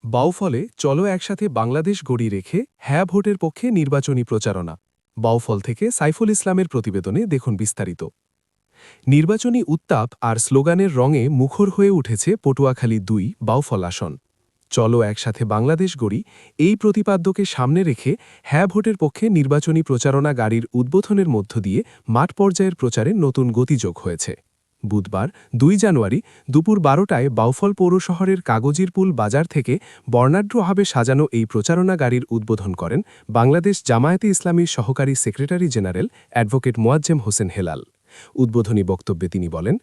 বাউফলে চলো একসাথে বাংলাদেশ গড়ি রেখে হ্যাঁ ভোটের পক্ষে নির্বাচনী প্রচারণা। বাউফল থেকে সাইফুল ইসলামের প্রতিবেদনে দেখুন বিস্তারিত। নির্বাচনী উত্তাপ আর স্লোগানের রঙে মুখর হয়ে উঠেছে পটুয়াখালী ২ বাউফল আসন। চলো একসাথে বাংলাদেশ গড়ি এই প্রতিপাদ্যকে সামনে রেখে হ্যাঁ ভোটের পক্ষে নির্বাচনী প্রচারণা গাড়ির উদ্বোধনের মধ্য দিয়ে মাঠ পর্যায়ের প্রচারে নতুন গতি যোগ হয়েছে। বুধবার ২ জানুয়ারি দুপুর ১২টায় বাউফল পৌর শহরের কাগজিরপুল বাজার থেকে বর্ণাঢ্যভাবে সাজানো এই প্রচারণা গাড়ির উদ্বোধন করেন বাংলাদেশ জামায়াতে ইসলামীর সহকারী secretary general advocate Moazzem Hossain Helal. উদ্বোধনী বক্তব্যে তিনি বলেন,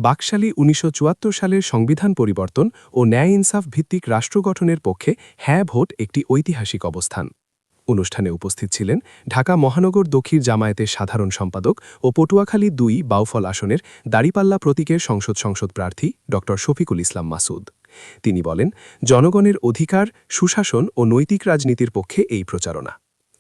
বাকশালী ১৯৭৪ সালের সংবিধান পরিবর্তন ও ন্যায় ইনসাফ ভিত্তিক রাষ্ট্র গঠনের পক্ষে হ্যাঁ ভোট একটি ঐতিহাসিক অবস্থান। অনুষ্ঠানে উপস্থিত ছিলেন ঢাকা মহানগর দক্ষিণ জামায়াতের সাধারণ সম্পাদক ও পটুয়াখালী ২ বাউফল আসনের দাঁড়িপাল্লা প্রতীকের সংসদ প্রার্থী ড শফিকুল ইসলাম মাসুদ। তিনি বলেন, জনগণের অধিকার, সুশাসন ও নৈতিক রাজনীতির পক্ষে এই প্রচারণা।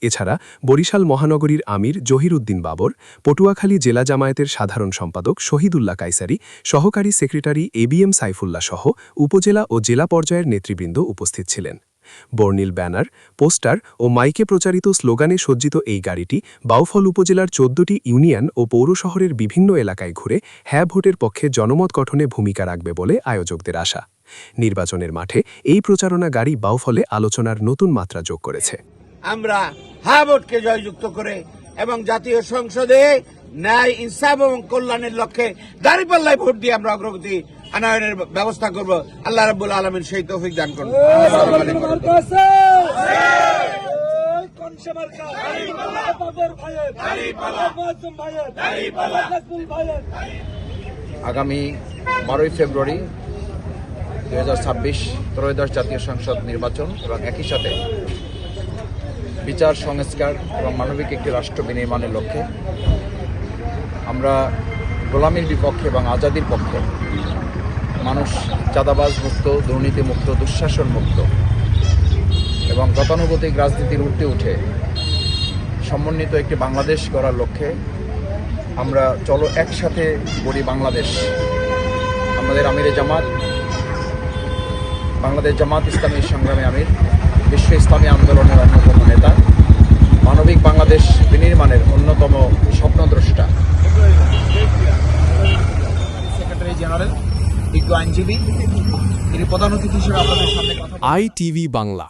এছাড়া বরিশাল মহানগরীর আমির জহির উদ্দিন বাবর, পটুয়াখালী জেলা জামায়াতের সাধারণ সম্পাদক শহীদুল্লাহ কায়সারি, সহকারী সেক্রেটারি এবিএম সাইফুল্লাহ সহ উপজেলা ও জেলা পর্যায়ের নেতৃবৃন্দ উপস্থিত ছিলেন। বর্ণিল ব্যানার, পোস্টার ও মাইকে প্রচারিত স্লোগানে সজ্জিত এই গাড়িটি বাউফল উপজেলার ১৪টি ইউনিয়ন ও পৌর শহরের বিভিন্ন এলাকায় ঘুরে হ্যাঁ ভোটের পক্ষে জনমত গঠনে ভূমিকা রাখবে বলে আয়োজকদের আশা। নির্বাচনের মাঠে এই প্রচারণা গাড়ি বাউফলে আলোচনার নতুন মাত্রা যোগ করেছে। আমরা হ্যাঁ ভোটকে জয়যুক্ত করে এবং জাতীয় সংসদে ন্যায়, ইনসাফ এবং কল্যাণের লক্ষ্যে দাঁড়িপাল্লায় ভোট দিয়ে আমরা অগ্রগতি আনয়নের ব্যবস্থা করব। আল্লাহ রাব্বুল আলামিন সেই তৌফিক দান করুন। আগামী ১২ই ফেব্রুয়ারি ২০২৬ ত্রয়োদশ জাতীয় সংসদ নির্বাচন এবং একই সাথে বিচার সংস্কার এবং মানবিক একটি রাষ্ট্র বিনির্মাণের লক্ষ্যে আমরা গোলামীর বিপক্ষে এবং আজাদির পক্ষে, মানুষ চাঁদাবাজ মুক্ত, দুর্নীতি মুক্ত, দুঃশাসন মুক্ত এবং গতানুগতিক রাজনীতির ঊর্ধ্বে উঠে সমন্বিত একটি বাংলাদেশ গড়ার লক্ষ্যে আমরা চলো একসাথে গড়ি বাংলাদেশ। আমাদের আমিরে জামাত, বাংলাদেশ জামাত ইসলামী সংগ্রামী আমির, বিশ্ব ইসলামী আন্দোলনের অন্যতম নেতা, মানবিক বাংলাদেশ বিনির্মাণের অন্যতম স্বপ্নদ্রষ্টা, সেক্রেটারি জেনারেল, বিজ্ঞ আইনজীবী, তিনি প্রধান অতিথি হিসেবে আপনাদের সামনে কথা। ITV বাংলা।